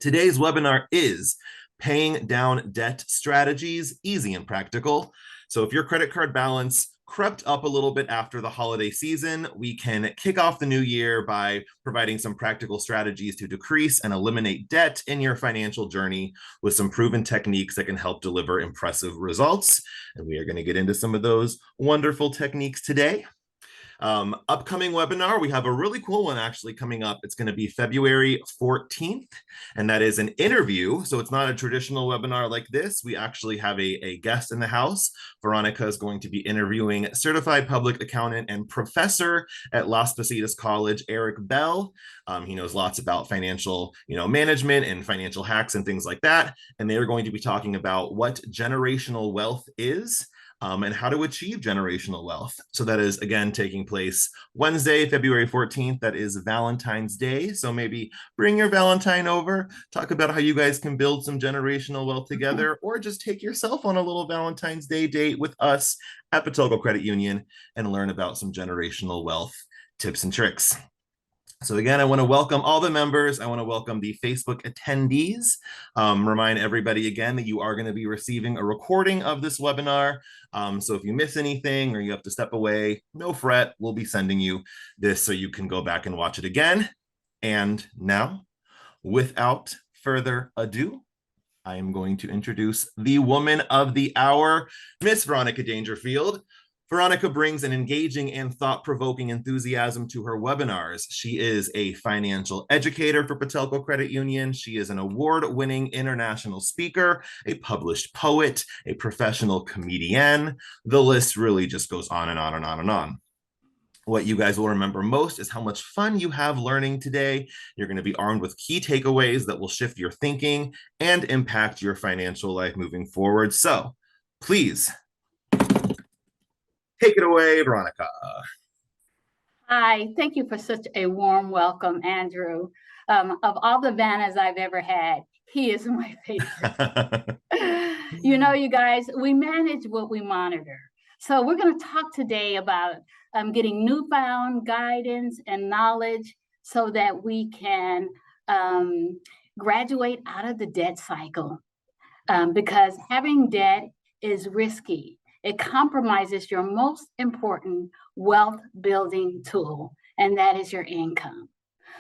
Today's webinar is Paying Down Debt Strategies, Easy and Practical. So if your credit card balance crept up a little bit after the holiday season, we can kick off the new year by providing some practical strategies to decrease and eliminate debt in your financial journey with some proven techniques that can help deliver impressive results. And we are going to get into some of those wonderful techniques today. Upcoming webinar, we have a really cool one actually coming up. It's going to be February 14th, and that is an interview. So it's not a traditional webinar like this. We actually have a guest in the house. Veronica is going to be interviewing certified public accountant and professor at Las Positas College, Eric Bell. He knows lots about financial, management and financial hacks and things like that. And they are going to be talking about what generational wealth is. And how to achieve generational wealth. So that is, again, taking place Wednesday, February 14th. That is Valentine's Day. So maybe bring your Valentine over, talk about how you guys can build some generational wealth together, or just take yourself on a little Valentine's Day date with us at Patelco Credit Union and learn about some generational wealth tips and tricks. So again, I want to welcome all the members. I want to welcome the Facebook attendees. Remind everybody again that you are going to be receiving a recording of this webinar. So if you miss anything or you have to step away, no fret. We'll be sending you this so you can go back and watch it again. And now, without further ado, I am going to introduce the woman of the hour, Miss Veronica Dangerfield. Veronica brings an engaging and thought-provoking enthusiasm to her webinars. She is a financial educator for Patelco Credit Union. She is an award-winning international speaker, a published poet, a professional comedian. The list really just goes on and on and on and on. What you guys will remember most is how much fun you have learning today. You're going to be armed with key takeaways that will shift your thinking and impact your financial life moving forward. So please, take it away, Veronica. Hi, thank you for such a warm welcome, Andrew. Of all the Vannas I've ever had, he is my favorite. You guys, we manage what we monitor. So we're going to talk today about getting newfound guidance and knowledge so that we can graduate out of the debt cycle. Because having debt is risky. It compromises your most important wealth building tool, and that is your income.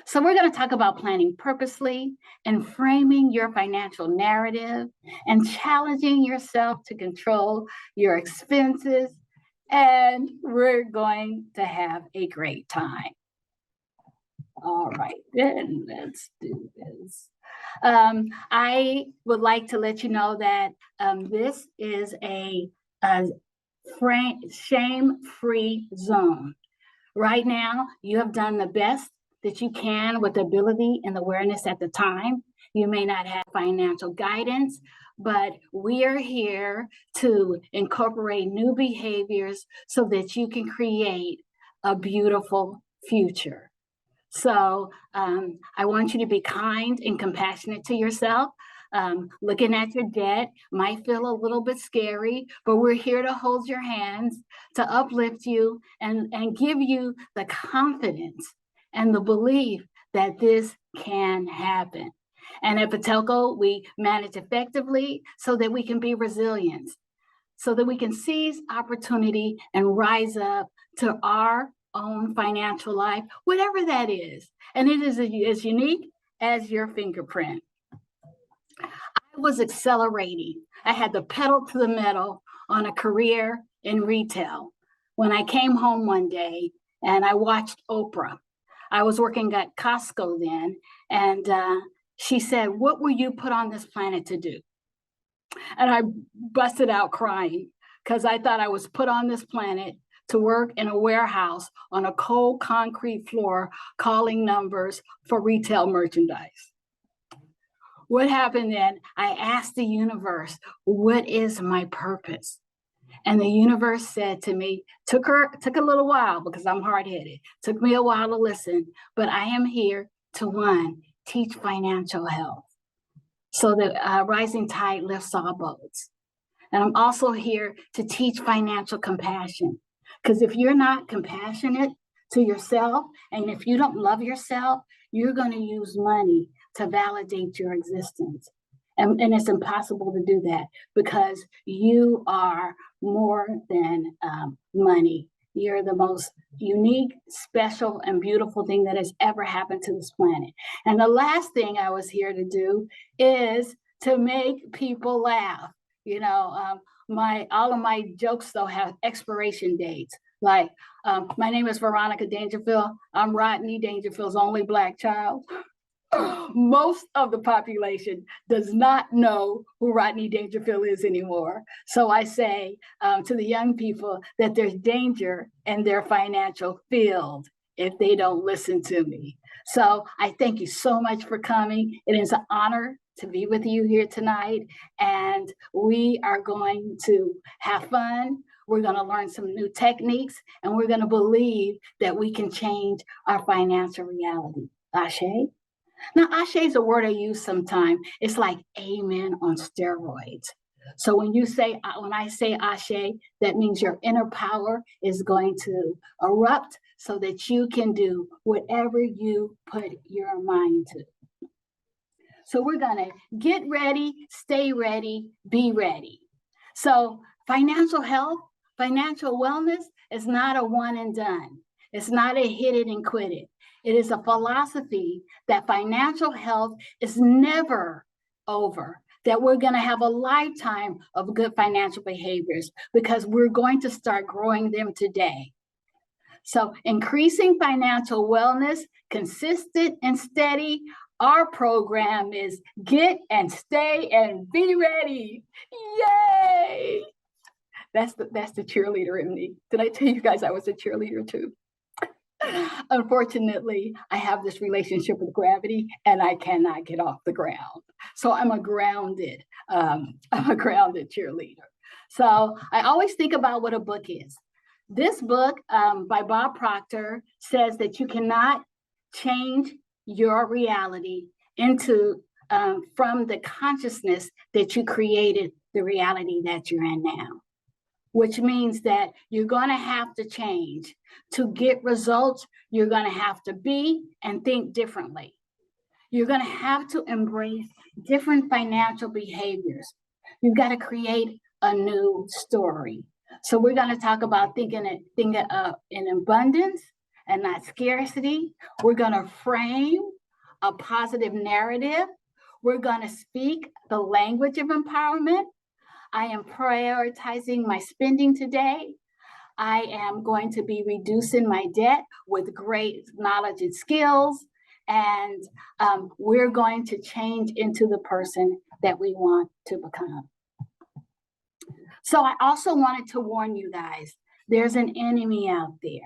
So we're going to talk about planning purposely and framing your financial narrative and challenging yourself to control your expenses. And we're going to have a great time. All right, then let's do this. I would like to let you know that this is a shame-free zone. Right now, you have done the best that you can with ability and awareness at the time. You may not have financial guidance, but we are here to incorporate new behaviors so that you can create a beautiful future. So I want you to be kind and compassionate to yourself. Looking at your debt might feel a little bit scary, but we're here to hold your hands, to uplift you and give you the confidence and the belief that this can happen. And at Patelco, we manage effectively so that we can be resilient, so that we can seize opportunity and rise up to our own financial life, whatever that is. And it is as unique as your fingerprint. I was accelerating. I had the pedal to the metal on a career in retail when I came home one day and I watched Oprah. I was working at Costco then, and she said, "What were you put on this planet to do?" And I busted out crying because I thought I was put on this planet to work in a warehouse on a cold concrete floor calling numbers for retail merchandise. What happened then? I asked the universe, what is my purpose? And the universe said to me, took a little while because I'm hard-headed, took me a while to listen, but I am here to, one, teach financial health so that rising tide lifts all boats. And I'm also here to teach financial compassion, because if you're not compassionate to yourself, and if you don't love yourself, you're going to use money to validate your existence. And it's impossible to do that because you are more than money. You're the most unique, special, and beautiful thing that has ever happened to this planet. And the last thing I was here to do is to make people laugh. You know, all of my jokes though have expiration dates. Like, my name is Veronica Dangerfield. I'm Rodney Dangerfield's only Black child. Most of the population does not know who Rodney Dangerfield is anymore. So I say to the young people that there's danger in their financial field if they don't listen to me. So I thank you so much for coming. It is an honor to be with you here tonight. And we are going to have fun. We're going to learn some new techniques, and we're going to believe that we can change our financial reality. Ashe? Now, ashe is a word I use sometimes. It's like amen on steroids. So when I say ashe, that means your inner power is going to erupt so that you can do whatever you put your mind to. So we're going to get ready, stay ready, be ready. So financial health, financial wellness is not a one and done. It's not a hit it and quit it. It is a philosophy that financial health is never over, that we're going to have a lifetime of good financial behaviors because we're going to start growing them today. So increasing financial wellness, consistent and steady. Our program is Get and Stay and Be Ready. Yay! That's the cheerleader in me. Did I tell you guys I was a cheerleader too? Unfortunately, I have this relationship with gravity and I cannot get off the ground. So I'm a grounded cheerleader. So I always think about what a book is. This book by Bob Proctor says that you cannot change your reality into from the consciousness that you created the reality that you're in now, which means that you're going to have to change. To get results, you're going to have to be and think differently. You're going to have to embrace different financial behaviors. You've got to create a new story. So we're going to talk about thinking in abundance and not scarcity. We're going to frame a positive narrative. We're going to speak the language of empowerment. I am prioritizing my spending today. I am going to be reducing my debt with great knowledge and skills. And we're going to change into the person that we want to become. So I also wanted to warn you guys, there's an enemy out there.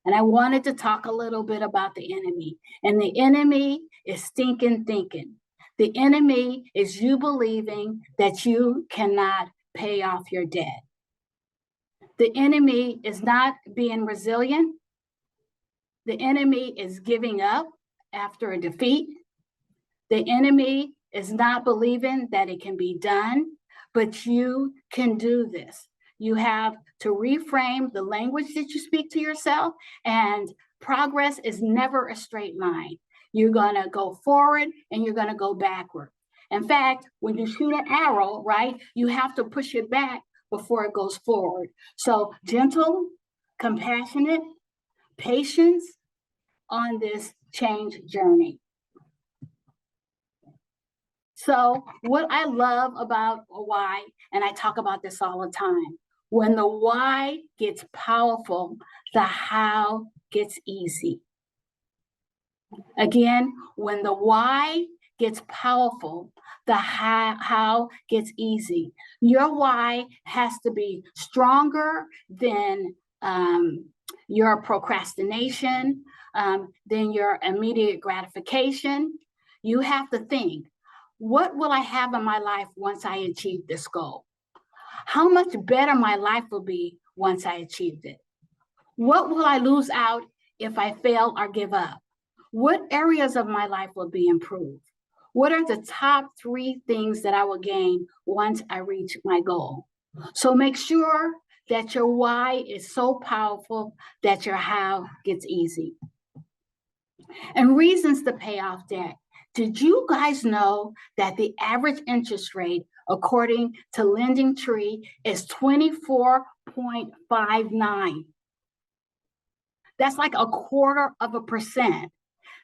And I wanted to talk a little bit about the enemy. And the enemy is stinking thinking. The enemy is you believing that you cannot pay off your debt. The enemy is not being resilient. The enemy is giving up after a defeat. The enemy is not believing that it can be done, but you can do this. You have to reframe the language that you speak to yourself, and progress is never a straight line. You're going to go forward and you're going to go backward. In fact, when you shoot an arrow, right, you have to push it back before it goes forward. So gentle, compassionate, patience on this change journey. So what I love about why, and I talk about this all the time, when the why gets powerful, the how gets easy. Again, when the why gets powerful, the how gets easy. Your why has to be stronger than your procrastination, than your immediate gratification. You have to think, what will I have in my life once I achieve this goal? How much better my life will be once I achieved it? What will I lose out if I fail or give up? What areas of my life will be improved? What are the top 3 things that I will gain once I reach my goal? So make sure that your why is so powerful that your how gets easy. And reasons to pay off debt. Did you guys know that the average interest rate, according to Lending Tree, is 24.59? That's like 0.25%.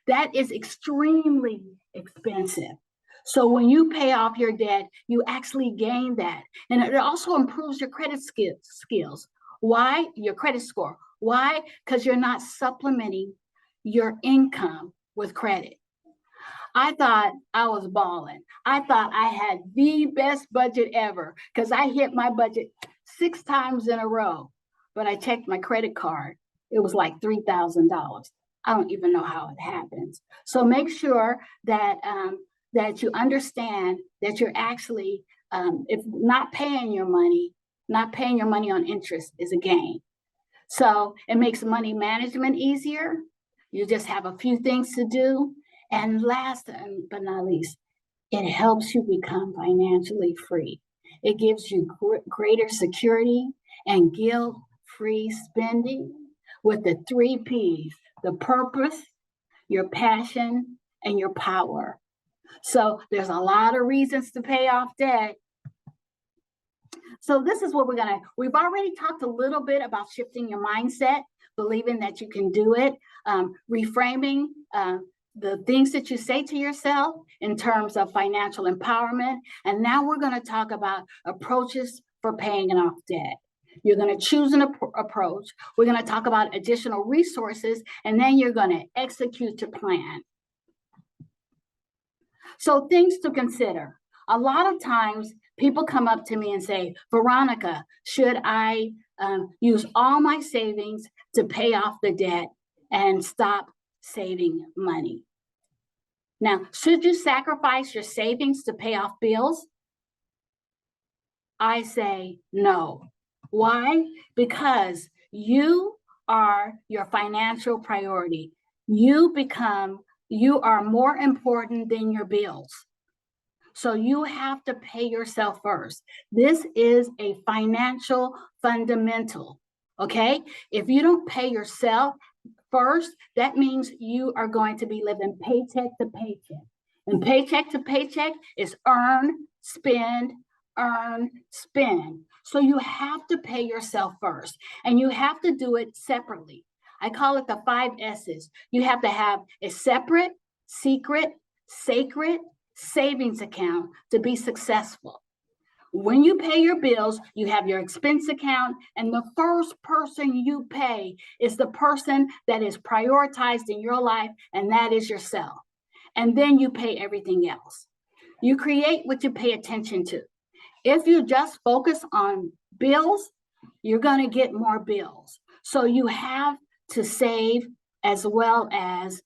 That is extremely expensive. So when you pay off your debt, you actually gain that. And it also improves your credit skills. Why? Your credit score. Why? Because you're not supplementing your income with credit. I thought I was balling. I thought I had the best budget ever because I hit my budget 6 times in a row. But I checked my credit card. It was like $3,000. I don't even know how it happens. So make sure that that you understand that you're actually, if not paying your money on interest is a gain. So it makes money management easier. You just have a few things to do. And last but not least, it helps you become financially free. It gives you greater security and guilt-free spending with the 3 P's: the purpose, your passion, and your power. So there's a lot of reasons to pay off debt. So this is what we've already talked a little bit about shifting your mindset, believing that you can do it, reframing the things that you say to yourself in terms of financial empowerment. And now we're going to talk about approaches for paying off debt. You're going to choose an approach. We're going to talk about additional resources, and then you're going to execute your plan. So things to consider. A lot of times people come up to me and say, Veronica, should I use all my savings to pay off the debt and stop saving money? Now, should you sacrifice your savings to pay off bills? I say no. Why? Because you are your financial priority. You are more important than your bills. So you have to pay yourself first. This is a financial fundamental, okay? If you don't pay yourself first, that means you are going to be living paycheck to paycheck. And paycheck to paycheck is earn, spend, earn, spend. So you have to pay yourself first, and you have to do it separately. I call it the 5 S's. You have to have a separate, secret, sacred savings account to be successful. When you pay your bills, you have your expense account, and the first person you pay is the person that is prioritized in your life, and that is yourself. And then you pay everything else. You create what you pay attention to. If you just focus on bills, you're going to get more bills. So you have to save as well as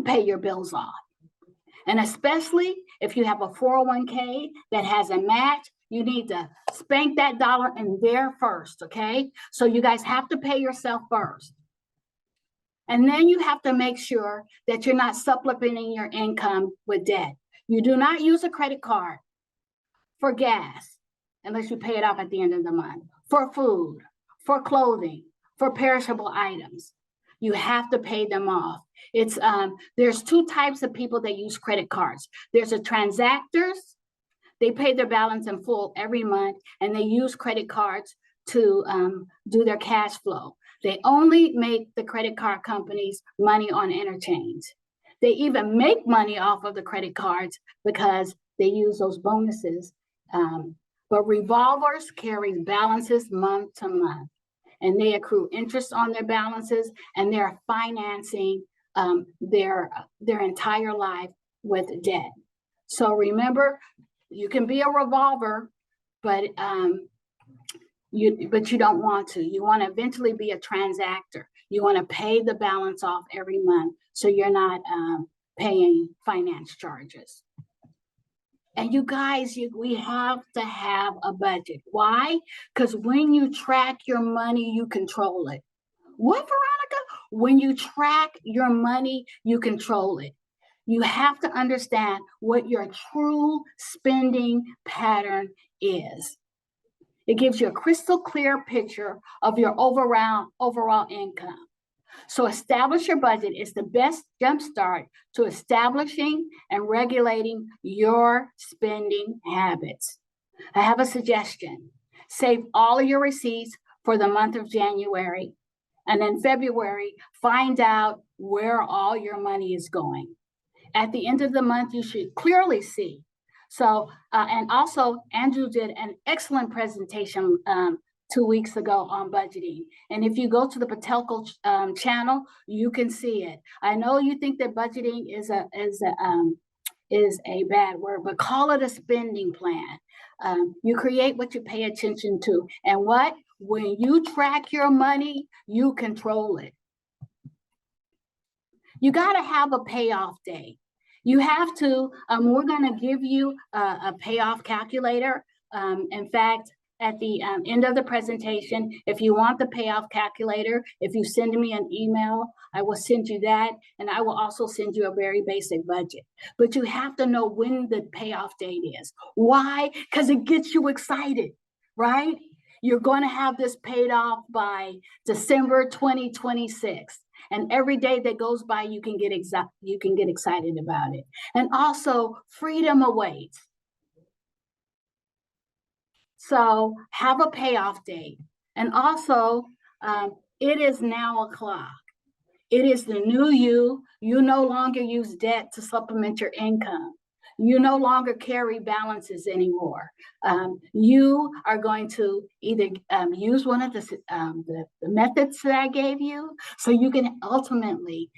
pay your bills off. And especially if you have a 401k that has a match, you need to spank that dollar in there first, okay? So you guys have to pay yourself first. And then you have to make sure that you're not supplementing your income with debt. You do not use a credit card for gas unless you pay it off at the end of the month, for food, for clothing, for perishable items. You have to pay them off. There's 2 types of people that use credit cards. There's the transactors. They pay their balance in full every month, and they use credit cards to do their cash flow. They only make the credit card companies money on interchange. They even make money off of the credit cards because they use those bonuses. But revolvers carry balances month to month, and they accrue interest on their balances, and they're financing their entire life with debt. So remember, you can be a revolver, but you don't want to. You want to eventually be a transactor. You want to pay the balance off every month, so you're not paying finance charges. And you guys, we have to have a budget. Why? Because when you track your money, you control it. What, Veronica? When you track your money, you control it. You have to understand what your true spending pattern is. It gives you a crystal clear picture of your overall income. So establish your budget is the best jumpstart to establishing and regulating your spending habits. I have a suggestion. Save all of your receipts for the month of January. And in February, find out where all your money is going. At the end of the month, you should clearly see. So, and also, Andrew did an excellent presentation 2 weeks ago on budgeting. And if you go to the Patelco channel, you can see it. I know you think that budgeting is a bad word, but call it a spending plan. You create what you pay attention to. And when you track your money, you control it. You got to have a payoff day. You have to, we're going to give you a payoff calculator. In fact, at the end of the presentation, if you want the payoff calculator, if you send me an email, I will send you that. And I will also send you a very basic budget. But you have to know when the payoff date is. Why? Because it gets you excited, right? You're going to have this paid off by December 2026. And every day that goes by, you can get excited about it. And also, freedom awaits. So have a payoff date. And also, it is now o'clock. It is the new you. You no longer use debt to supplement your income. You no longer carry balances anymore. You are going to either use one of the methods that I gave you, so you can ultimately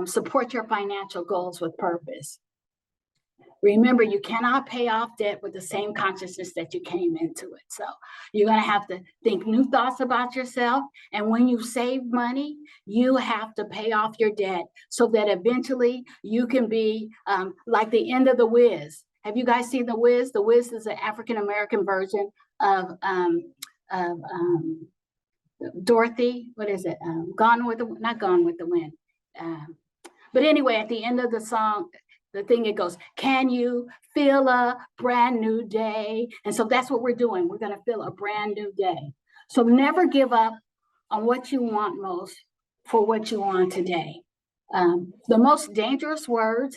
support your financial goals with purpose. Remember, you cannot pay off debt with the same consciousness that you came into it. So you're going to have to think new thoughts about yourself. And when you save money, you have to pay off your debt so that eventually you can be like the end of The Wiz. Have you guys seen The Wiz? The Wiz is an African-American version of Dorothy. What is it? Not Gone with the Wind. But anyway, at the end of the song, the thing, it goes, can you feel a brand new day? And so that's what we're doing. We're going to feel a brand new day. So never give up on what you want most for what you want today. The most dangerous word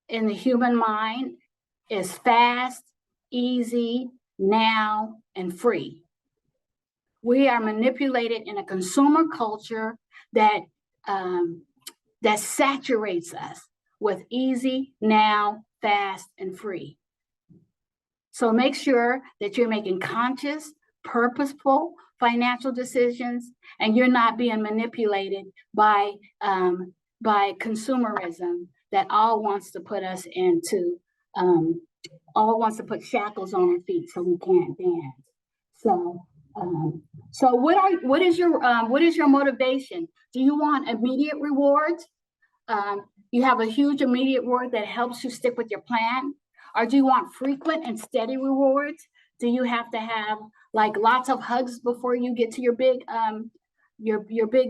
in the human mind is fast, easy, now, and free. We are manipulated in a consumer culture that saturates us with easy, now, fast, and free. So make sure that you're making conscious, purposeful financial decisions, and you're not being manipulated by consumerism that all wants to put us into, all wants to put shackles on our feet so we can't dance. So what is your motivation? Do you want immediate rewards? You have a huge immediate reward that helps you stick with your plan? Or do you want frequent and steady rewards? Do you have to have like lots of hugs before you get to your big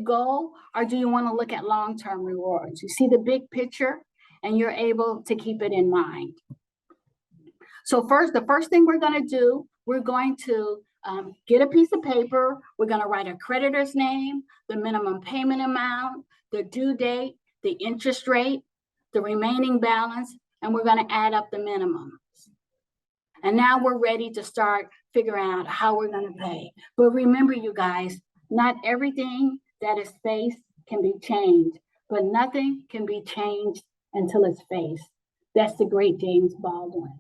goal? Or do you want to look at long-term rewards? You see the big picture and you're able to keep it in mind. So the first thing we're going to do, we're going to get a piece of paper. We're going to write a creditor's name, the minimum payment amount, the due date, the interest rate, the remaining balance, and we're going to add up the minimums. And now we're ready to start figuring out how we're going to pay. But remember, you guys, not everything that is faced can be changed, but nothing can be changed until it's faced. That's the great James Baldwin.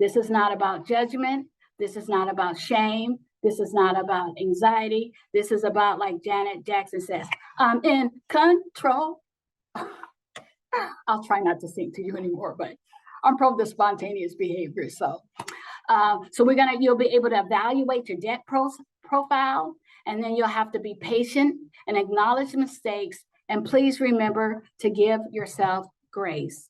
This is not about judgment. This is not about shame. This is not about anxiety. This is about, like Janet Jackson says, I'm in control. I'll try not to sing to you anymore, but I'm pro the spontaneous behavior. So you'll be able to evaluate your debt profile, and then you'll have to be patient and acknowledge mistakes. And please remember to give yourself grace.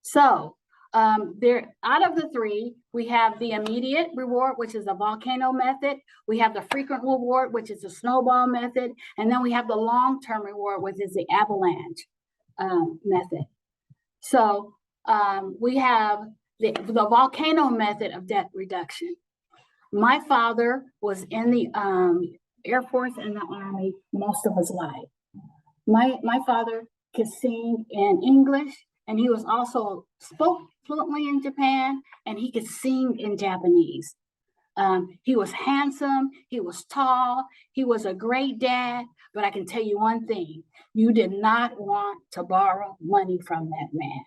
So out of the three, we have the immediate reward, which is the volcano method. We have the frequent reward, which is the snowball method. And then we have the long-term reward, which is the avalanche method. So we have the volcano method of debt reduction. My father was in the Air Force and the Army most of his life. My father could sing in English, and he was also spoke fluently in Japan, and he could sing in Japanese. He was handsome, he was tall, he was a great dad, but I can tell you one thing, you did not want to borrow money from that man.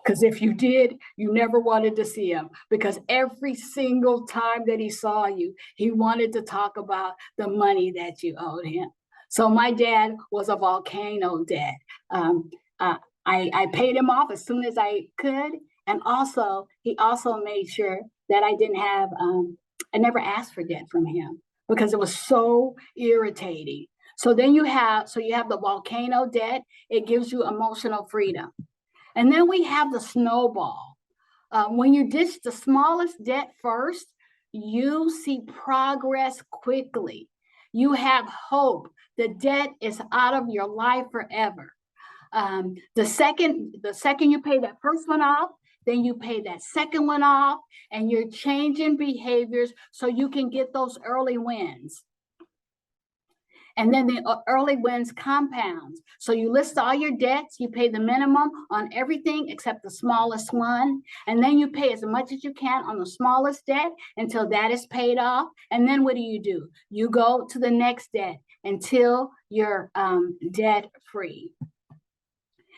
Because if you did, you never wanted to see him, because every single time that he saw you, he wanted to talk about the money that you owed him. So my dad was a volcano dad. I paid him off as soon as I could. And also, he also made sure that I didn't have, I never asked for debt from him because it was so irritating. So then you have the volcano debt. It gives you emotional freedom. And then we have the snowball. When you ditch the smallest debt first, you see progress quickly. You have hope. The debt is out of your life forever. The second you pay that first one off, then you pay that second one off, and you're changing behaviors so you can get those early wins. And then the early wins compounds. So you list all your debts, you pay the minimum on everything except the smallest one. And then you pay as much as you can on the smallest debt until that is paid off. And then what do? You go to the next debt until you're debt free.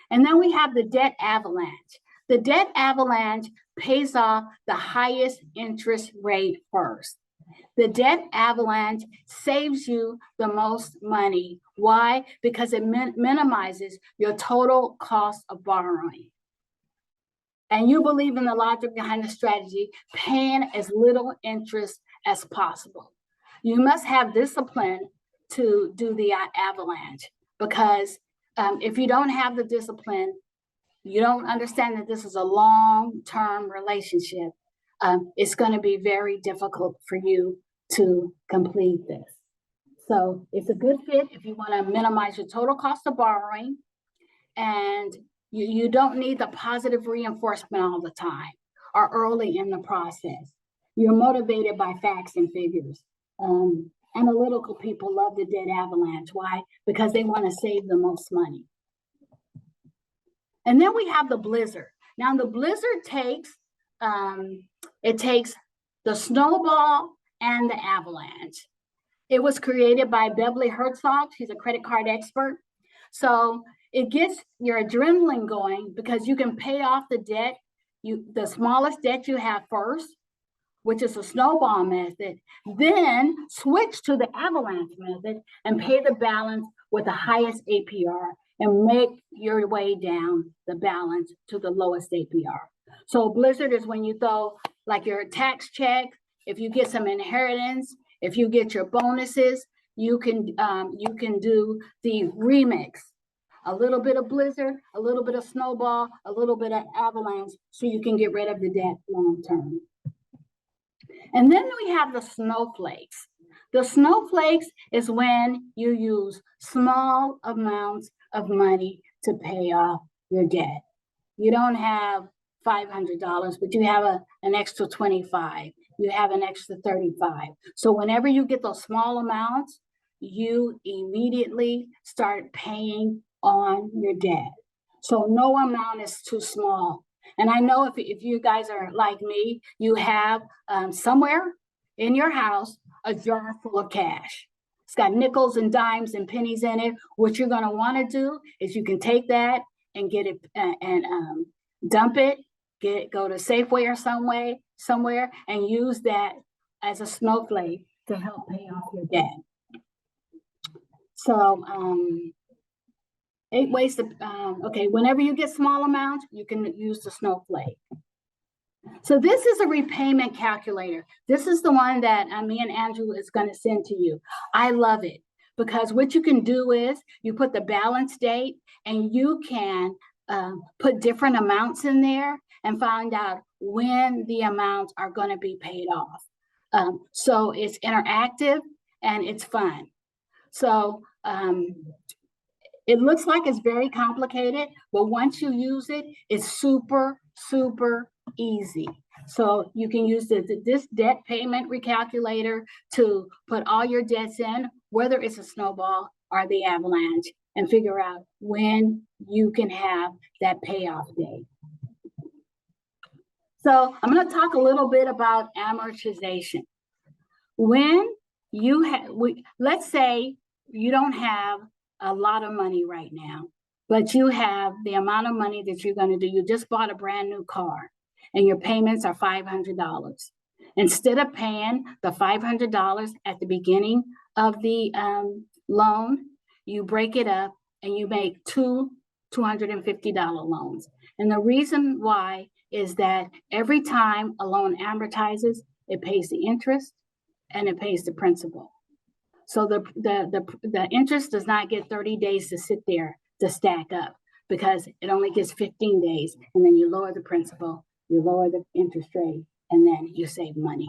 And then we have the debt avalanche. The debt avalanche pays off the highest interest rate first. The debt avalanche saves you the most money. Why? Because it minimizes your total cost of borrowing. And you believe in the logic behind the strategy, paying as little interest as possible. You must have discipline to do the avalanche, because if you don't have the discipline, you don't understand that this is a long-term relationship, it's going to be very difficult for you to complete this. So it's a good fit if you want to minimize your total cost of borrowing, and you don't need the positive reinforcement all the time or early in the process. You're motivated by facts and figures. Analytical people love the debt avalanche. Why? Because they want to save the most money. And then we have the blizzard. Now the blizzard takes the snowball and the avalanche. It was created by Beverly Herzog. She's a credit card expert. So it gets your adrenaline going because you can pay off the debt, the smallest debt you have first, which is a snowball method, then switch to the avalanche method and pay the balance with the highest APR and make your way down the balance to the lowest APR. So blizzard is when you throw like your tax check, if you get some inheritance, if you get your bonuses, you can do the remix. A little bit of blizzard, a little bit of snowball, a little bit of avalanche, so you can get rid of the debt long term. And then we have the snowflakes. The snowflakes is when you use small amounts of money to pay off your debt. You don't have $500, but you have an extra 25. You have an extra 35. So whenever you get those small amounts, you immediately start paying on your debt. So no amount is too small. And I know if you guys are like me, you have somewhere in your house a jar full of cash. It's got nickels and dimes and pennies in it. What you're going to want to do is you can take that and get it and dump it, go to Safeway or somewhere and use that as a snowflake to help pay off your debt. So 8 ways to, okay, whenever you get small amounts, you can use the snowflake. So this is a repayment calculator. This is the one that me and Andrew is going to send to you. I love it because what you can do is you put the balance date and you can put different amounts in there and find out when the amounts are going to be paid off. So it's interactive and it's fun. So it looks like it's very complicated, but once you use it, it's super, super easy. So you can use this debt payment recalculator to put all your debts in whether it's a snowball or the avalanche, and figure out when you can have that payoff date. So I'm going to talk a little bit about amortization. When you have, let's say you don't have a lot of money right now, but you have the amount of money that you're going to do. You just bought a brand new car and your payments are $500. Instead of paying the $500 at the beginning of the loan, you break it up and you make two $250 loans. And the reason why is that every time a loan amortizes, it pays the interest and it pays the principal. So the interest does not get 30 days to sit there to stack up, because it only gets 15 days, and then you lower the principal, you lower the interest rate, and then you save money.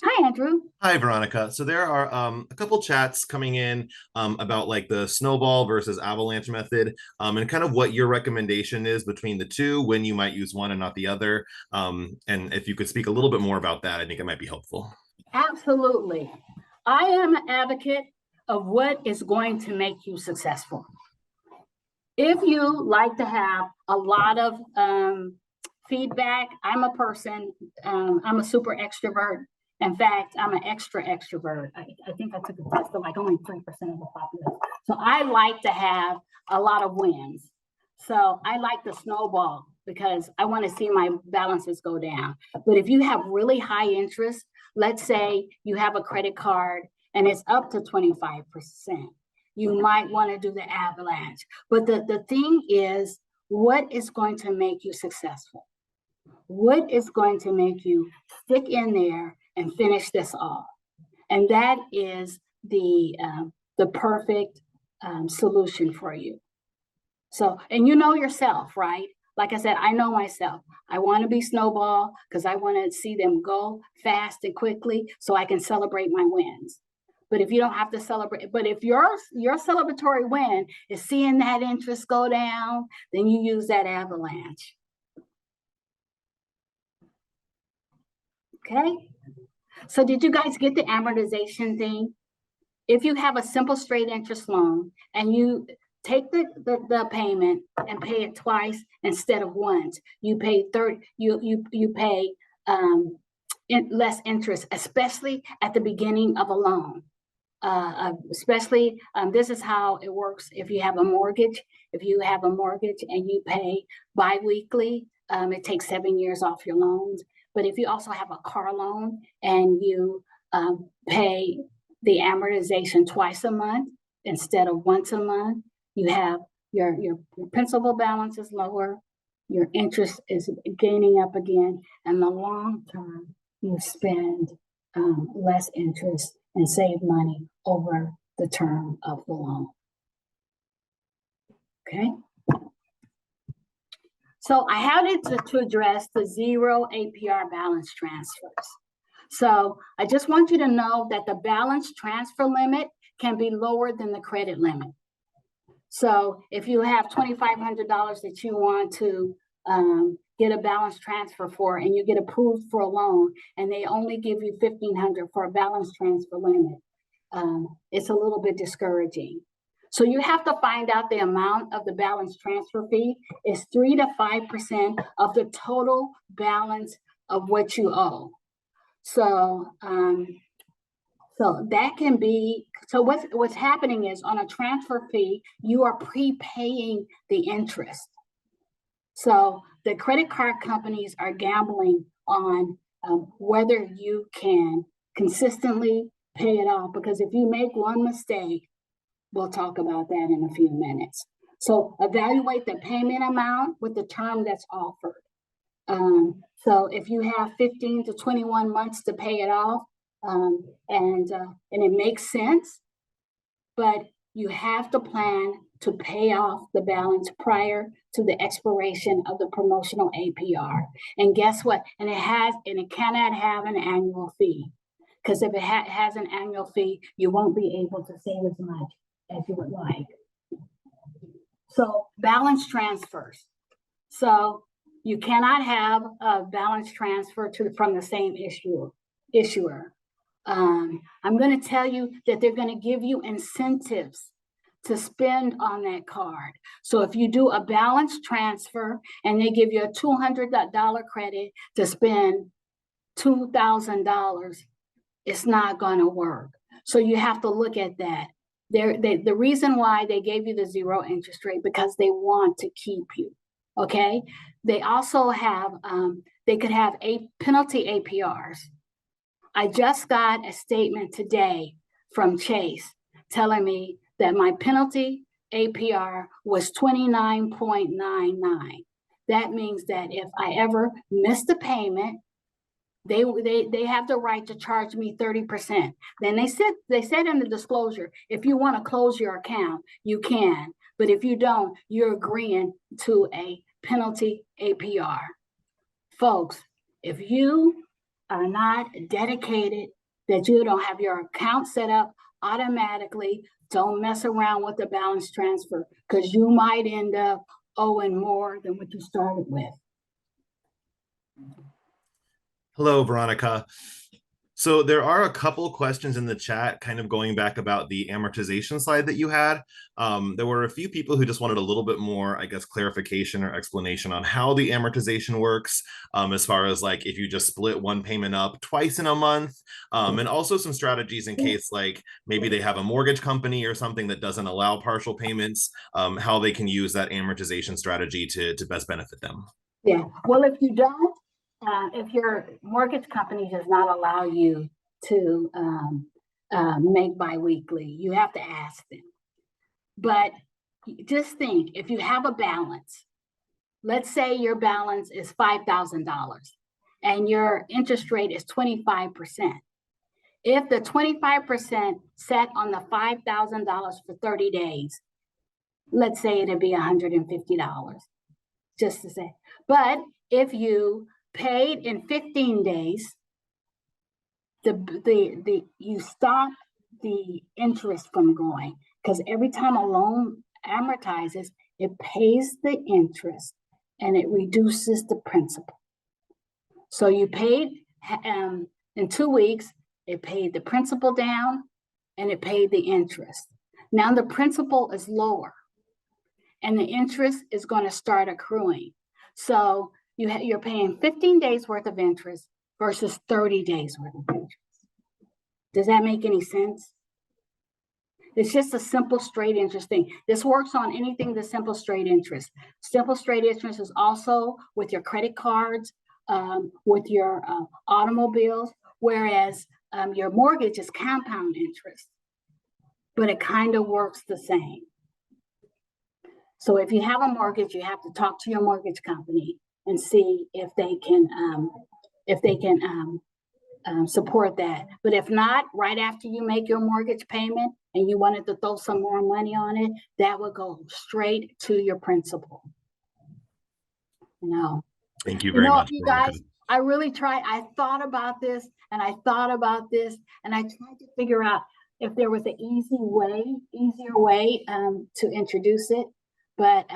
Hi, Andrew. Hi, Veronica. So there are a couple chats coming in about like the snowball versus avalanche method, and kind of what your recommendation is between the two, when you might use one and not the other. And if you could speak a little bit more about that, I think it might be helpful. Absolutely. I am an advocate of what is going to make you successful. If you like to have a lot of feedback, I'm a person, I'm a super extrovert. In fact, I'm an extra extrovert. I think I took a test of like only 3% of the population. So I like to have a lot of wins. So I like the snowball because I want to see my balances go down. But if you have really high interest, let's say you have a credit card and it's up to 25%, you might want to do the avalanche. But the thing is, what is going to make you successful? What is going to make you stick in there and finish this off? And that is the perfect solution for you. So, and you know yourself, right? Like I said, I know myself. I want to be snowball because I want to see them go fast and quickly so I can celebrate my wins. But if you don't have to celebrate, but if your celebratory win is seeing that interest go down, then you use that avalanche. Okay. So did you guys get the amortization thing? If you have a simple straight interest loan and you take the payment and pay it twice instead of once, you pay less interest, especially at the beginning of a loan. Especially this is how it works if you have a mortgage. If you have a mortgage and you pay biweekly, it takes 7 years off your loans. But if you also have a car loan and you pay the amortization twice a month instead of once a month, you have your principal balance is lower, your interest is gaining up again, and the long term you spend less interest and save money over the term of the loan. Okay. So I had it to address the zero APR balance transfers. So I just want you to know that the balance transfer limit can be lower than the credit limit. So if you have $2,500 that you want to get a balance transfer for, and you get approved for a loan, and they only give you $1,500 for a balance transfer limit, it's a little bit discouraging. So you have to find out the amount of the balance transfer fee is 3 to 5% of the total balance of what you owe. So, so that can be, so what's happening is on a transfer fee, you are prepaying the interest. So the credit card companies are gambling on whether you can consistently pay it off, because if you make one mistake, we'll talk about that in a few minutes. So evaluate the payment amount with the term that's offered. So if you have 15 to 21 months to pay it off, and it makes sense, but you have to plan to pay off the balance prior to the expiration of the promotional APR. And guess what? And it cannot have an annual fee, because if it has an annual fee, you won't be able to save as much as you would like. So balance transfers. So you cannot have a balance transfer from the same issuer. I'm going to tell you that they're going to give you incentives to spend on that card. So if you do a balance transfer and they give you a $200 credit to spend $2,000, it's not going to work. So you have to look at that. The reason why they gave you the 0 interest rate, because they want to keep you. Okay. They also have, they could have a penalty APRs. I just got a statement today from Chase telling me that my penalty APR was 29.99. That means that if I ever miss the payment, they have the right to charge me 30%. Then they said in the disclosure, if you want to close your account, you can. But if you don't, you're agreeing to a penalty APR. Folks, if you are not dedicated, that you don't have your account set up automatically, don't mess around with the balance transfer, because you might end up owing more than what you started with. Hello, Veronica. So there are a couple questions in the chat kind of going back about the amortization slide that you had. There were a few people who just wanted a little bit more, I guess, clarification or explanation on how the amortization works, as far as like if you just split one payment up twice in a month, and also some strategies in case like maybe they have a mortgage company or something that doesn't allow partial payments, how they can use that amortization strategy to best benefit them. Yeah, well, if you don't, if your mortgage company does not allow you to make biweekly, you have to ask them. But just think, if you have a balance, let's say your balance is $5,000 and your interest rate is 25%. If the 25% set on the $5,000 for 30 days, let's say it'd be $150, just to say. But if you paid in 15 days, you stop the interest from going, because every time a loan amortizes, it pays the interest and it reduces the principal. So you paid in 2 weeks, it paid the principal down and it paid the interest. Now the principal is lower and the interest is going to start accruing. So you're paying 15 days worth of interest versus 30 days worth of interest. Does that make any sense? It's just a simple straight interest thing. This works on anything that's simple straight interest. Simple straight interest is also with your credit cards, with your automobiles, whereas your mortgage is compound interest, but it kind of works the same. So if you have a mortgage, you have to talk to your mortgage company and see if they can support that. But if not, right after you make your mortgage payment and you wanted to throw some more money on it, that would go straight to your principal. Thank you very much, you Veronica. guys, I really tried. I thought about this and I thought about this, and I tried to figure out if there was an easier way to introduce it. But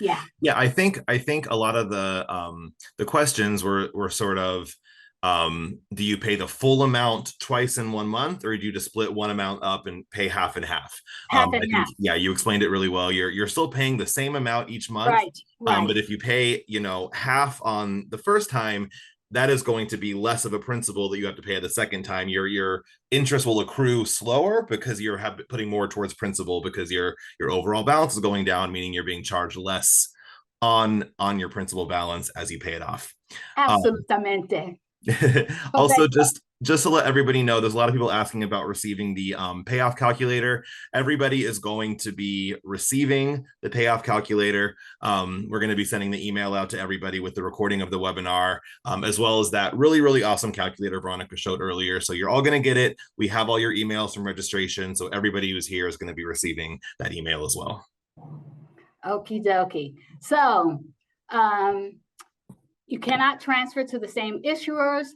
yeah, I think a lot of the questions were sort of, do you pay the full amount twice in 1 month, or do you just split one amount up and pay half and half? half and half. Yeah, you explained it really well. You're still paying the same amount each month, right. But if you pay half on the first time, that is going to be less of a principal that you have to pay the second time. Your interest will accrue slower because you're putting more towards principal, because your overall balance is going down, meaning you're being charged less on your principal balance as you pay it off. Absolutamente. Also, just to let everybody know, there's a lot of people asking about receiving the payoff calculator. Everybody is going to be receiving the payoff calculator. We're going to be sending the email out to everybody with the recording of the webinar, as well as that really, really awesome calculator Veronica showed earlier. So you're all going to get it. We have all your emails from registration, so everybody who's here is going to be receiving that email as well. Okie dokie. So you cannot transfer to the same issuers.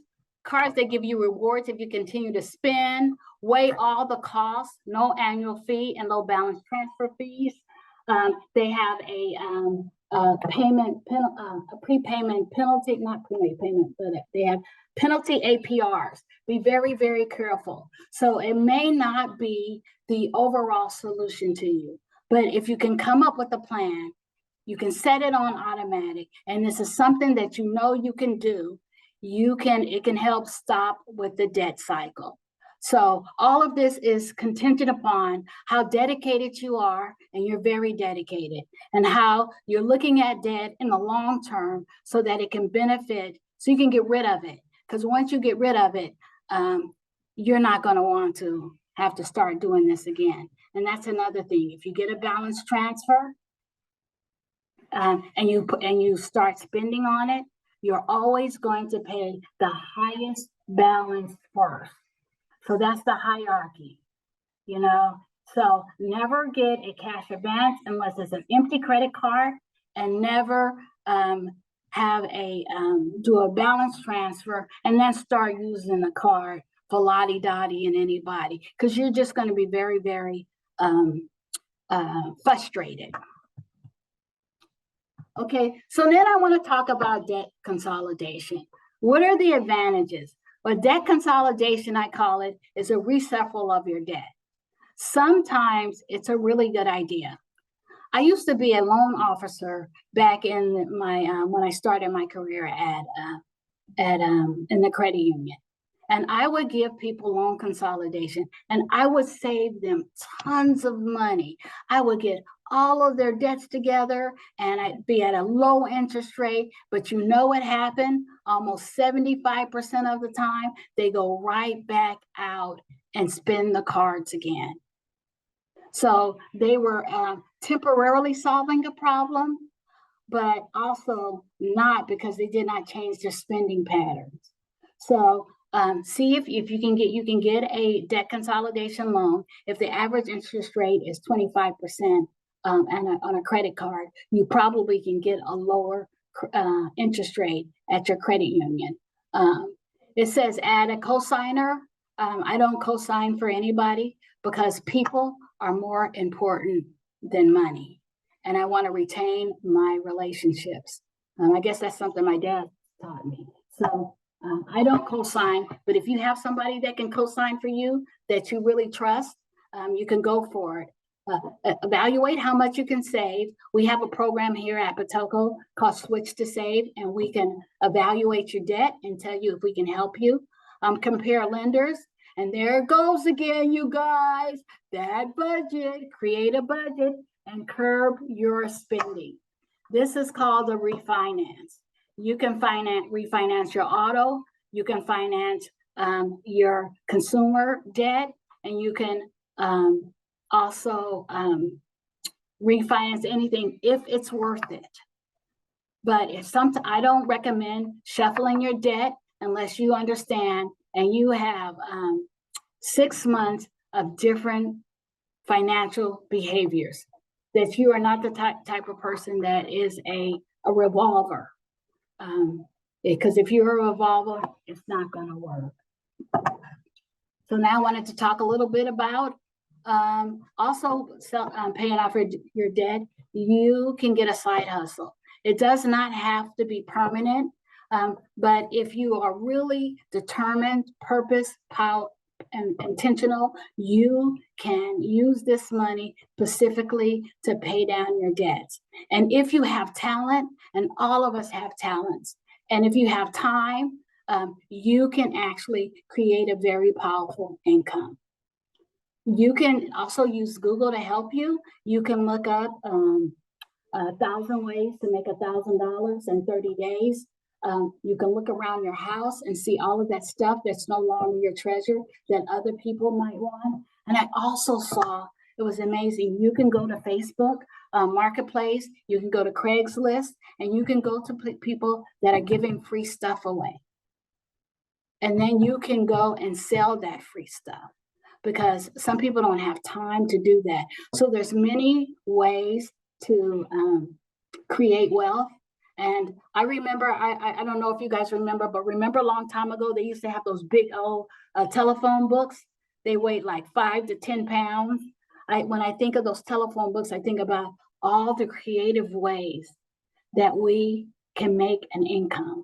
Cards that give you rewards if you continue to spend, weigh all the costs, no annual fee and low balance transfer fees. They have a a prepayment penalty, not prepayment, but they have penalty APRs. Be very, very careful. So it may not be the overall solution to you, but if you can come up with a plan, you can set it on automatic, and this is something that you know you can do, it can help stop with the debt cycle. So all of this is contingent upon how dedicated you are, and you're very dedicated, and how you're looking at debt in the long term so that it can benefit, so you can get rid of it. Because once you get rid of it, you're not going to want to have to start doing this again. And that's another thing. If you get a balance transfer and you start spending on it, you're always going to pay the highest balance first. So that's the hierarchy, you know. So never get a cash advance unless it's an empty credit card, and never have do a balance transfer and then start using the card for lottie-dottie and anybody, because you're just going to be very, very frustrated. Okay, so then I want to talk about debt consolidation. What are the advantages? Well, debt consolidation, I call it, is a reshuffle of your debt. Sometimes it's a really good idea. I used to be a loan officer back in my when I started my career in the credit union, and I would give people loan consolidation, and I would save them tons of money. I would get all of their debts together, and I'd be at a low interest rate. But you know what happened? Almost 75% of the time, they go right back out and spend the cards again. So they were temporarily solving a problem, but also not, because they did not change their spending patterns. So see if you can get a debt consolidation loan. If the average interest rate is 25% on a credit card, you probably can get a lower interest rate at your credit union. It says add a cosigner. I don't cosign for anybody, because people are more important than money, and I want to retain my relationships. I guess that's something my dad taught me. So I don't cosign, but if you have somebody that can cosign for you that you really trust, you can go for it. Evaluate how much you can save. We have a program here at Patelco called Switch to Save, and we can evaluate your debt and tell you if we can help you. Compare lenders. And there it goes again, you guys, that budget. Create a budget and curb your spending. This is called a refinance. You can refinance your auto, you can finance your consumer debt, and you can also refinance anything if it's worth it. But I don't recommend shuffling your debt unless you understand and you have 6 months of different financial behaviors, that you are not the type of person that is a revolver. Because if you're a revolver, it's not going to work. So now I wanted to talk a little bit about also paying off your debt. You can get a side hustle. It does not have to be permanent. But if you are really determined, and intentional, you can use this money specifically to pay down your debts. And if you have talent, and all of us have talents, and if you have time, you can actually create a very powerful income. You can also use Google to help you. You can look up 1,000 ways to make $1,000 in 30 days. You can look around your house and see all of that stuff that's no longer your treasure that other people might want. And I also saw, it was amazing. You can go to Facebook Marketplace, you can go to Craigslist, and you can go to people that are giving free stuff away. And then you can go and sell that free stuff, because some people don't have time to do that. So there's many ways to create wealth. And I remember, I don't know if you guys remember, but remember a long time ago, they used to have those big old telephone books. They weighed like 5 to 10 pounds. When I think of those telephone books, I think about all the creative ways that we can make an income.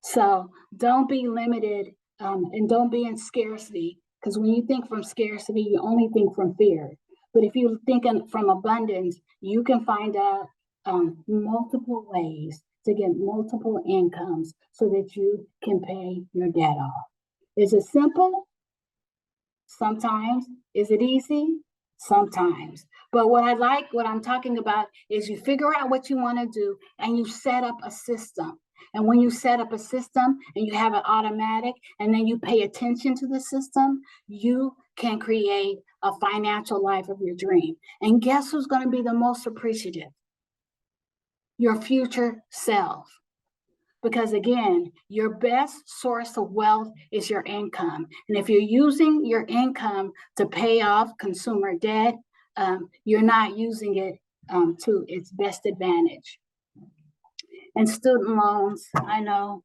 So don't be limited and don't be in scarcity, because when you think from scarcity, you only think from fear. But if you're thinking from abundance, you can find out multiple ways to get multiple incomes so that you can pay your debt off. Is it simple? Sometimes. Is it easy? Sometimes. But what I'm talking about is you figure out what you want to do and you set up a system. And when you set up a system and you have it automatic and then you pay attention to the system, you can create a financial life of your dream. And guess who's going to be the most appreciative? Your future self. Because again, your best source of wealth is your income. And if you're using your income to pay off consumer debt, you're not using it to its best advantage. And student loans, I know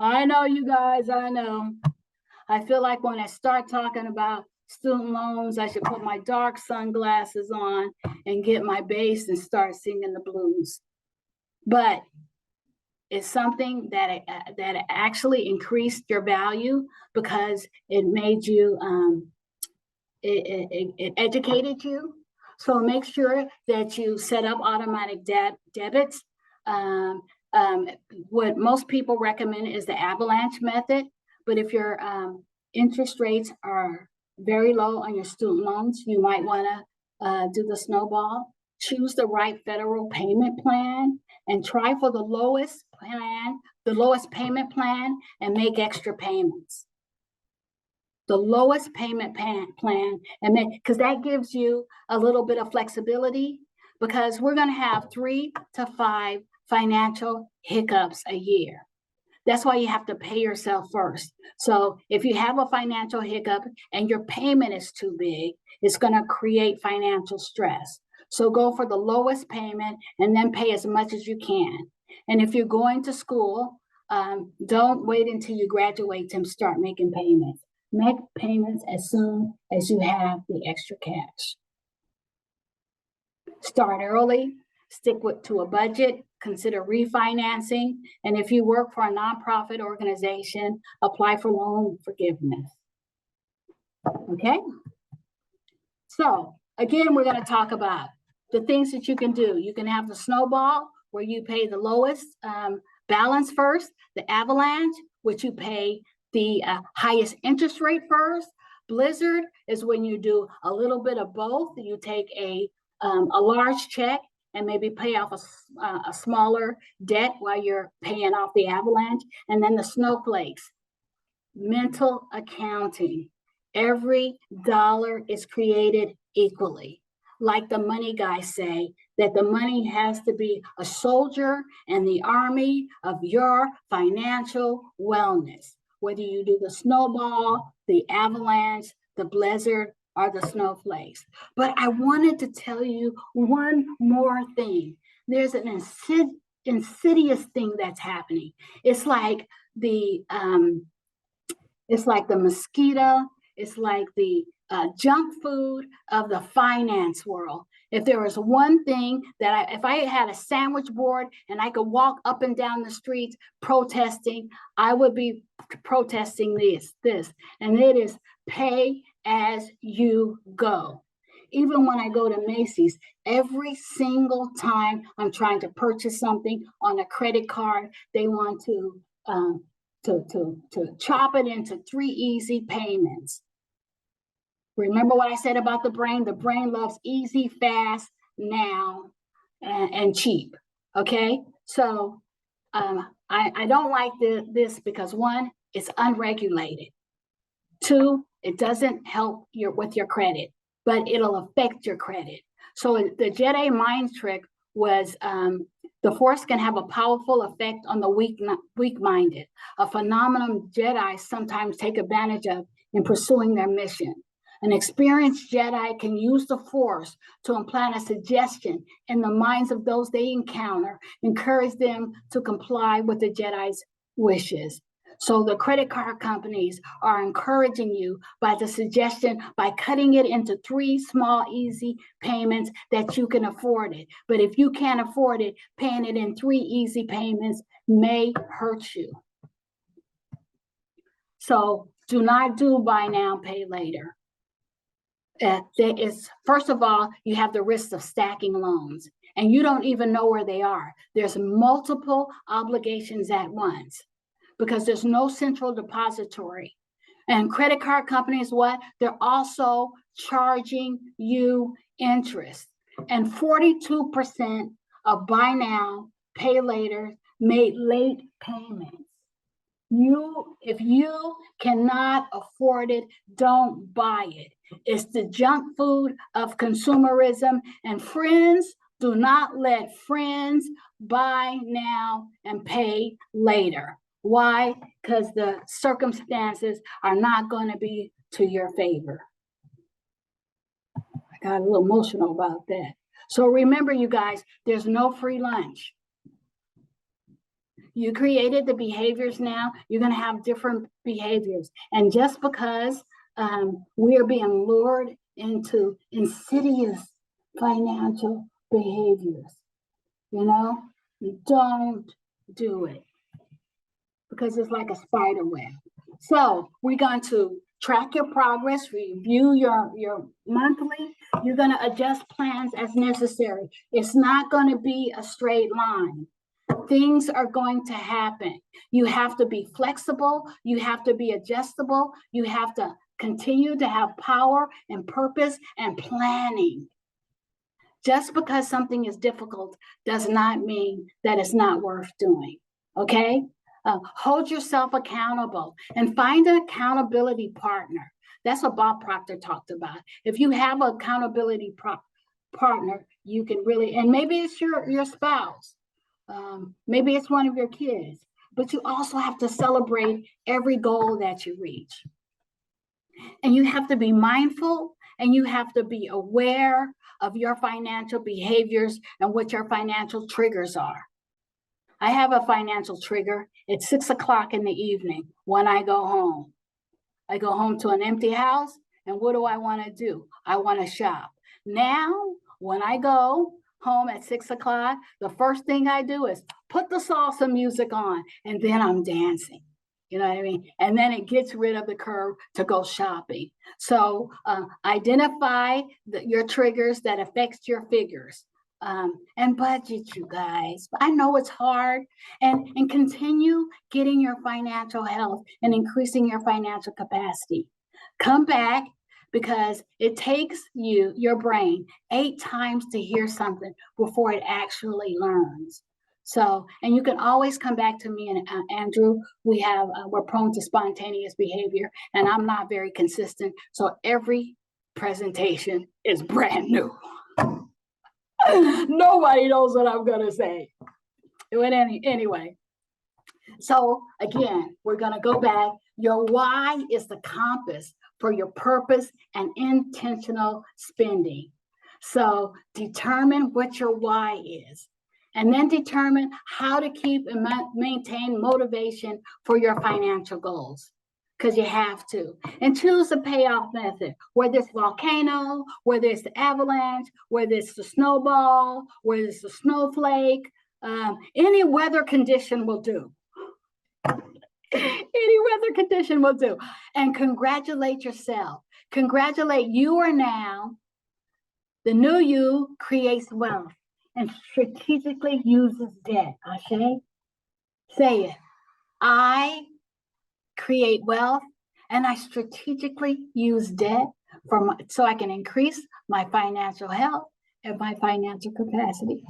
you guys, I know. I feel like when I start talking about student loans, I should put my dark sunglasses on and get my bass and start singing the blues. But it's something that actually increased your value because it made you, it educated you. So make sure that you set up automatic debits. What most people recommend is the avalanche method. But if your interest rates are very low on your student loans, you might want to do the snowball. Choose the right federal payment plan and try for the lowest payment plan, and make extra payments. The lowest payment plan, and then because that gives you a little bit of flexibility, because we're going to have 3 to 5 financial hiccups a year. That's why you have to pay yourself first. So if you have a financial hiccup and your payment is too big, it's going to create financial stress. So go for the lowest payment and then pay as much as you can. And if you're going to school, don't wait until you graduate to start making payments. Make payments as soon as you have the extra cash. Start early, stick to a budget, consider refinancing, and if you work for a nonprofit organization, apply for loan forgiveness. Okay? So again, we're going to talk about the things that you can do. You can have the snowball, where you pay the lowest balance first, the avalanche, which you pay the highest interest rate first. Blizzard is when you do a little bit of both. You take a large check and maybe pay off a smaller debt while you're paying off the avalanche. And then the snowflakes, mental accounting. Every dollar is created equally. Like the money guys say, that the money has to be a soldier in the army of your financial wellness. Whether you do the snowball, the avalanche, the blizzard, or the snowflakes. But I wanted to tell you one more thing. There's an insidious thing that's happening. It's like the mosquito. It's like the junk food of the finance world. If there was one thing that if I had a sandwich board and I could walk up and down the streets protesting, I would be protesting this, and it is pay as you go. Even when I go to Macy's, every single time I'm trying to purchase something on a credit card, they want to chop it into 3 easy payments. Remember what I said about the brain? The brain loves easy, fast, now, and cheap. Okay, so I don't like this because 1, it's unregulated. 2, it doesn't help with your credit, but it'll affect your credit. So the Jedi mind trick was the Force can have a powerful effect on the weak-minded, a phenomenon Jedi sometimes take advantage of in pursuing their mission. An experienced Jedi can use the Force to implant a suggestion in the minds of those they encounter, encourage them to comply with the Jedi's wishes. So the credit card companies are encouraging you by the suggestion, by cutting it into 3 small, easy payments that you can afford it. But if you can't afford it, paying it in 3 easy payments may hurt you. So do not do buy now, pay later. First of all, you have the risk of stacking loans, and you don't even know where they are. There's multiple obligations at once because there's no central depository. And credit card companies, what? They're also charging you interest. And 42% of buy now, pay later made late payments. If you cannot afford it, don't buy it. It's the junk food of consumerism. And friends, do not let friends buy now and pay later. Why? Because the circumstances are not going to be to your favor. I got a little emotional about that. So remember, you guys, there's no free lunch. You created the behaviors now, you're going to have different behaviors. And just because we are being lured into insidious financial behaviors, don't do it because it's like a spider web. So we're going to track your progress, review your monthly. You're going to adjust plans as necessary. It's not going to be a straight line. Things are going to happen. You have to be flexible. You have to be adjustable. You have to continue to have power and purpose and planning. Just because something is difficult does not mean that it's not worth doing, okay? Hold yourself accountable and find an accountability partner. That's what Bob Proctor talked about. If you have an accountability partner, you can really, and maybe it's your spouse. Maybe it's one of your kids, but you also have to celebrate every goal that you reach. And you have to be mindful and you have to be aware of your financial behaviors and what your financial triggers are. I have a financial trigger. It's 6 o'clock in the evening when I go home. I go home to an empty house, and what do I want to do? I want to shop. Now, when I go home at 6 o'clock, the first thing I do is put the salsa music on, and then I'm dancing. You know what I mean? And then it gets rid of the curve to go shopping. So identify your triggers that affects your figures. And budget, you guys. I know it's hard, and continue getting your financial health and increasing your financial capacity. Come back, because it takes your brain 8 times to hear something before it actually learns. So, and you can always come back to me and Andrew. We're prone to spontaneous behavior, and I'm not very consistent. So every presentation is brand new. Nobody knows what I'm going to say. But anyway, so again, we're going to go back. Your why is the compass for your purpose and intentional spending. So determine what your why is, and then determine how to keep and maintain motivation for your financial goals, because you have to. And choose a payoff method, whether it's volcano, whether it's the avalanche, whether it's the snowball, whether it's the snowflake, any weather condition will do. Any weather condition will do. And congratulate yourself. Congratulate, you are now, the new you creates wealth and strategically uses debt. Ashe? Say it. I create wealth and I strategically use debt so I can increase my financial health and my financial capacity.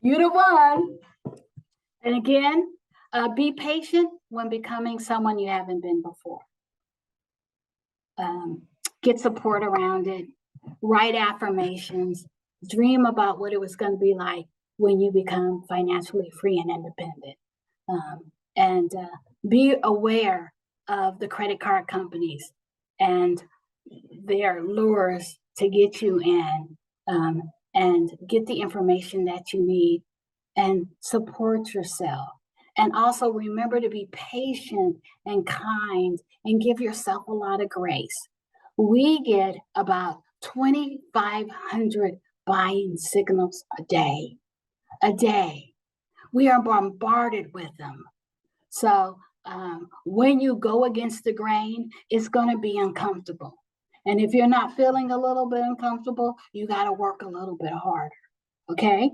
You the one. And again, be patient when becoming someone you haven't been before. Get support around it. Write affirmations. Dream about what it was going to be like when you become financially free and independent. And be aware of the credit card companies and their lures to get you in, and get the information that you need and support yourself. And also remember to be patient and kind and give yourself a lot of grace. We get about 2,500 buying signals a day. A day. We are bombarded with them. So when you go against the grain, it's going to be uncomfortable. And if you're not feeling a little bit uncomfortable, you got to work a little bit harder. Okay?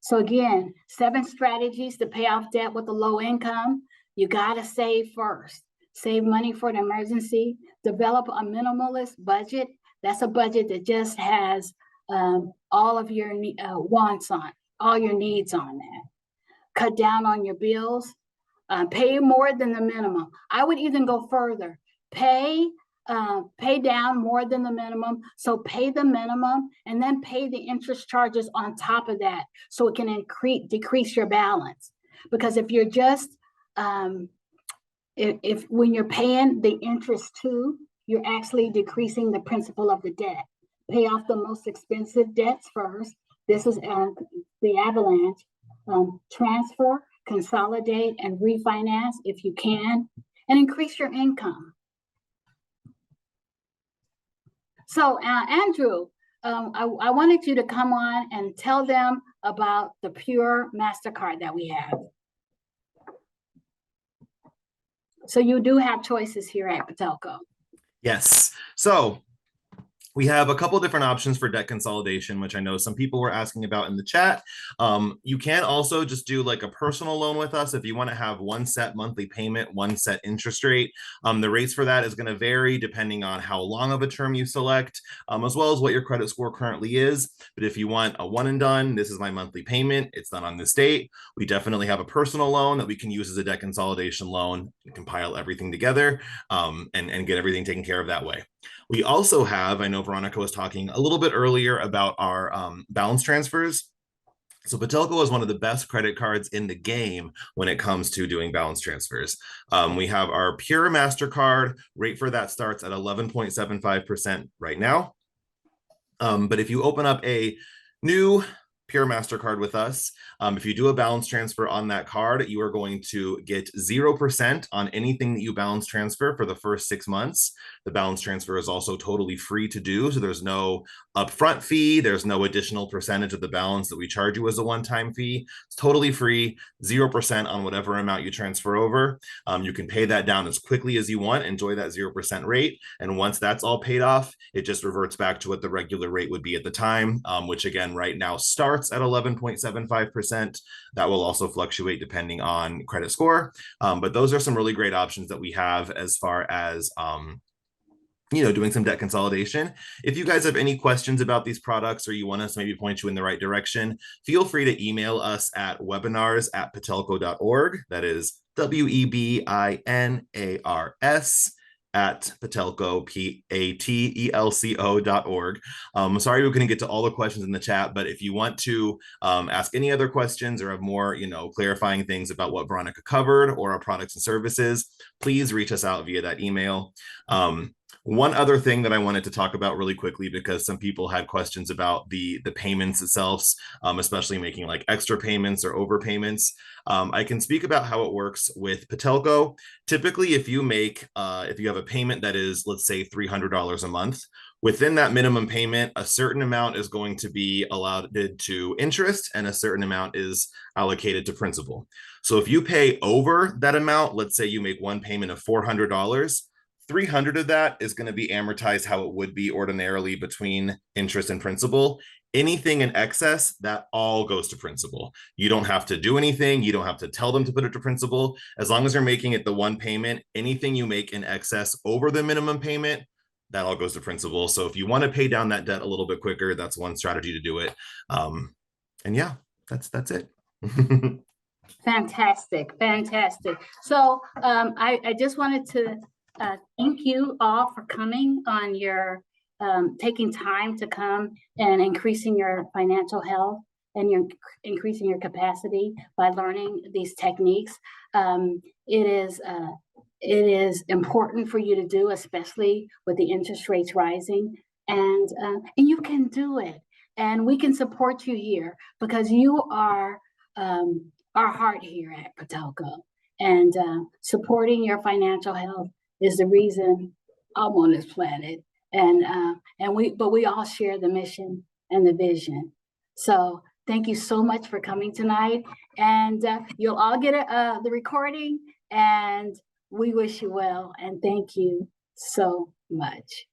So again, 7 strategies to pay off debt with a low income. You got to save first. Save money for an emergency. Develop a minimalist budget. That's a budget that just has all of your wants on, all your needs on that. Cut down on your bills. Pay more than the minimum. I would even go further. Pay down more than the minimum. So pay the minimum and then pay the interest charges on top of that, so it can decrease your balance. Because if you're just if when you're paying the interest too, you're actually decreasing the principal of the debt. Pay off the most expensive debts first. This is the avalanche. Transfer, consolidate, and refinance if you can, and increase your income. So, Andrew, I wanted you to come on and tell them about the Pure MasterCard that we have. So you do have choices here at Patelco. Yes. So we have a couple different options for debt consolidation, which I know some people were asking about in the chat. You can also just do like a personal loan with us if you want to have one set monthly payment, one set interest rate. The rates for that is going to vary depending on how long of a term you select, as well as what your credit score currently is. But if you want a one and done, this is my monthly payment, it's done on this date. We definitely have a personal loan that we can use as a debt consolidation loan. You can compile everything together and get everything taken care of that way. We also have, I know Veronica was talking a little bit earlier about our balance transfers. So Patelco is one of the best credit cards in the game when it comes to doing balance transfers. We have our Pure MasterCard. Rate for that starts at 11.75% right now. But if you open up a new Pure MasterCard with us, if you do a balance transfer on that card, you are going to get 0% on anything that you balance transfer for the first 6 months. The balance transfer is also totally free to do, so there's no upfront fee, there's no additional percentage of the balance that we charge you as a one-time fee. It's totally free, 0% on whatever amount you transfer over. You can pay that down as quickly as you want, enjoy that 0% rate, and once that's all paid off, it just reverts back to what the regular rate would be at the time, which again right now starts at 11.75%. That will also fluctuate depending on credit score, but those are some really great options that we have as far as doing some debt consolidation. If you guys have any questions about these products or you want us to maybe point you in the right direction, feel free to email us at webinars@patelco.org. That is WEBINARS at Patelco, PATELCO.org. Sorry we couldn't get to all the questions in the chat, but if you want to ask any other questions or have more, clarifying things about what Veronica covered or our products and services, please reach us out via that email. One other thing that I wanted to talk about really quickly, because some people had questions about the payments itself, especially making like extra payments or overpayments. I can speak about how it works with Patelco. Typically, if you have a payment that is, let's say, $300 a month, within that minimum payment, a certain amount is going to be allotted to interest and a certain amount is allocated to principal. So if you pay over that amount, let's say you make one payment of $400, 300 of that is going to be amortized how it would be ordinarily between interest and principal. Anything in excess, that all goes to principal. You don't have to do anything. You don't have to tell them to put it to principal. As long as you're making it the one payment, anything you make in excess over the minimum payment, that all goes to principal. So if you want to pay down that debt a little bit quicker, that's one strategy to do it. And yeah, that's it. Fantastic. So I just wanted to thank you all for coming on your taking time to come and increasing your financial health and you're increasing your capacity by learning these techniques. It is important for you to do, especially with the interest rates rising, and you can do it. And we can support you here because you are our heart here at Patelco. And supporting your financial health is the reason I'm on this planet. And we all share the mission and the vision. So thank you so much for coming tonight. And you'll all get the recording. And we wish you well. And thank you so much.